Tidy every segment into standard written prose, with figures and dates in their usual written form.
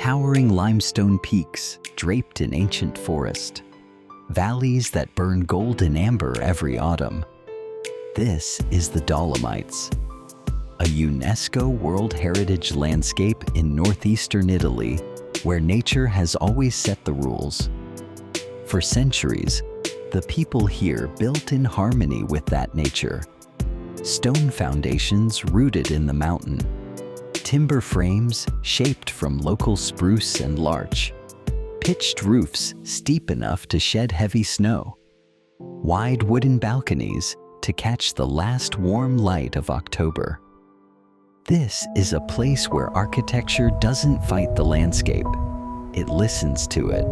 towering limestone peaks draped in ancient forest, valleys that burn golden amber every autumn. This is the Dolomites, a UNESCO World Heritage landscape in northeastern Italy where nature has always set the rules. For centuries, the people here built in harmony with that nature. Stone foundations rooted in the mountain, timber frames shaped from local spruce and larch, pitched roofs steep enough to shed heavy snow, wide wooden balconies to catch the last warm light of October. This is a place where architecture doesn't fight the landscape, it listens to it.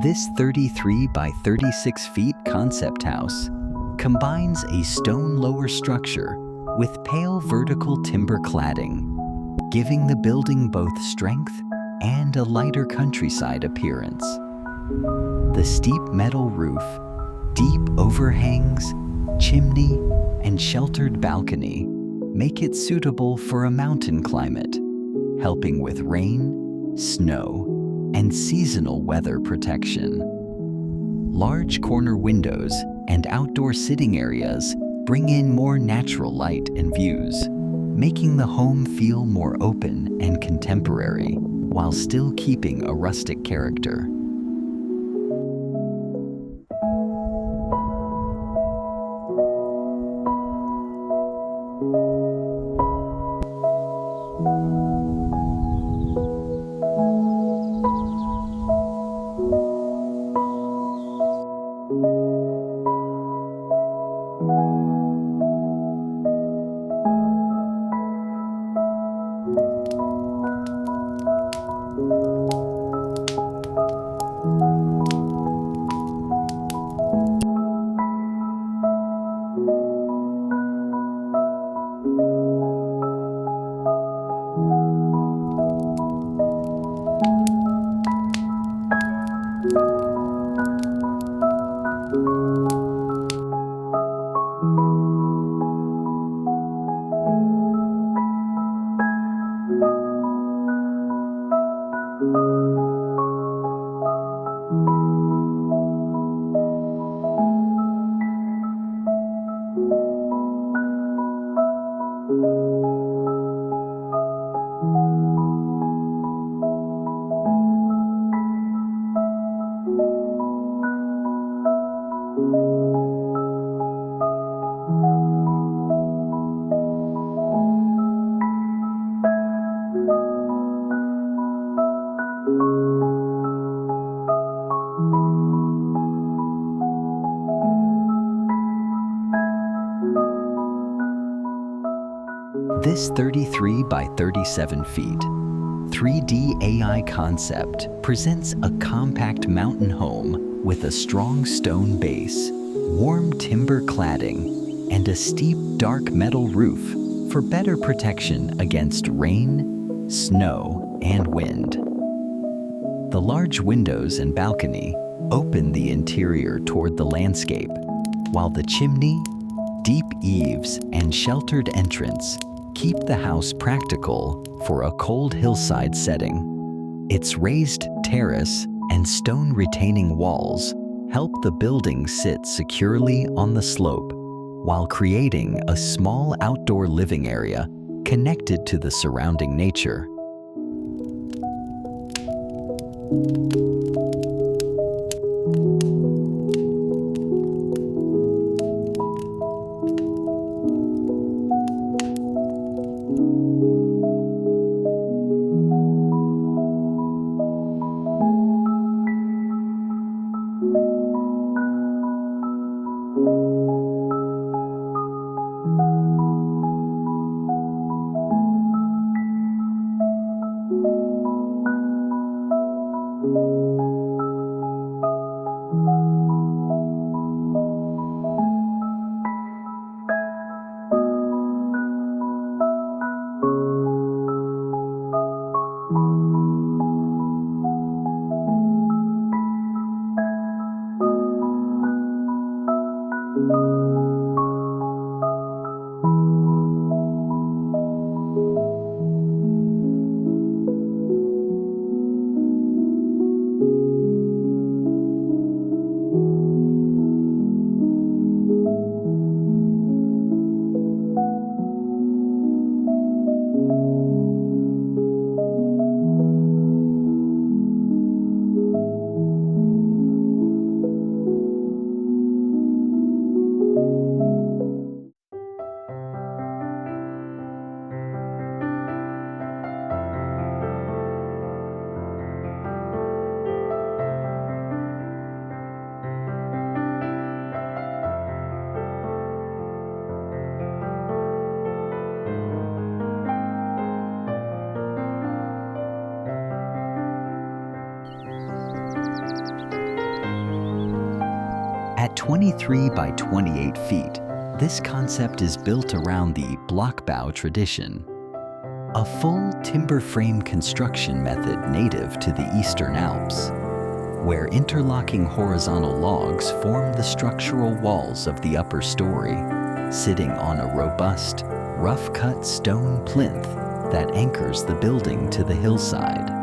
This 33 by 36 feet concept house combines a stone lower structure with pale vertical timber cladding, giving the building both strength and a lighter countryside appearance. The steep metal roof, deep overhangs, chimney, and sheltered balcony make it suitable for a mountain climate, helping with rain, snow, and seasonal weather protection. Large corner windows and outdoor sitting areas bring in more natural light and views, making the home feel more open and contemporary while still keeping a rustic character. is 33 by 37 feet. 3D AI Concept presents a compact mountain home with a strong stone base, warm timber cladding, and a steep dark metal roof for better protection against rain, snow, and wind. The large windows and balcony open the interior toward the landscape, while the chimney, deep eaves, and sheltered entrance keep the house practical for a cold hillside setting. Its raised terrace and stone retaining walls help the building sit securely on the slope, while creating a small outdoor living area connected to the surrounding nature. At 23 by 28 feet, this concept is built around the block bow tradition, a full timber frame construction method native to the Eastern Alps, where interlocking horizontal logs form the structural walls of the upper story, sitting on a robust, rough-cut stone plinth that anchors the building to the hillside.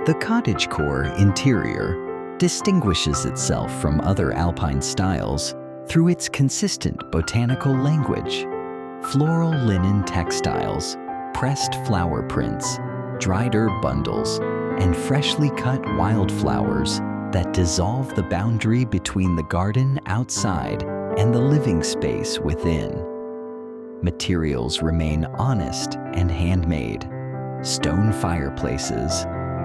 The cottagecore interior distinguishes itself from other Alpine styles through its consistent botanical language. Floral linen textiles, pressed flower prints, dried herb bundles, and freshly cut wildflowers that dissolve the boundary between the garden outside and the living space within. Materials remain honest and handmade. Stone fireplaces,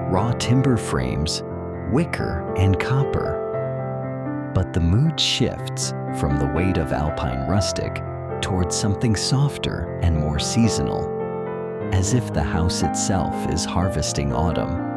raw timber frames, wicker, and copper. But the mood shifts from the weight of Alpine rustic towards something softer and more seasonal, as if the house itself is harvesting autumn.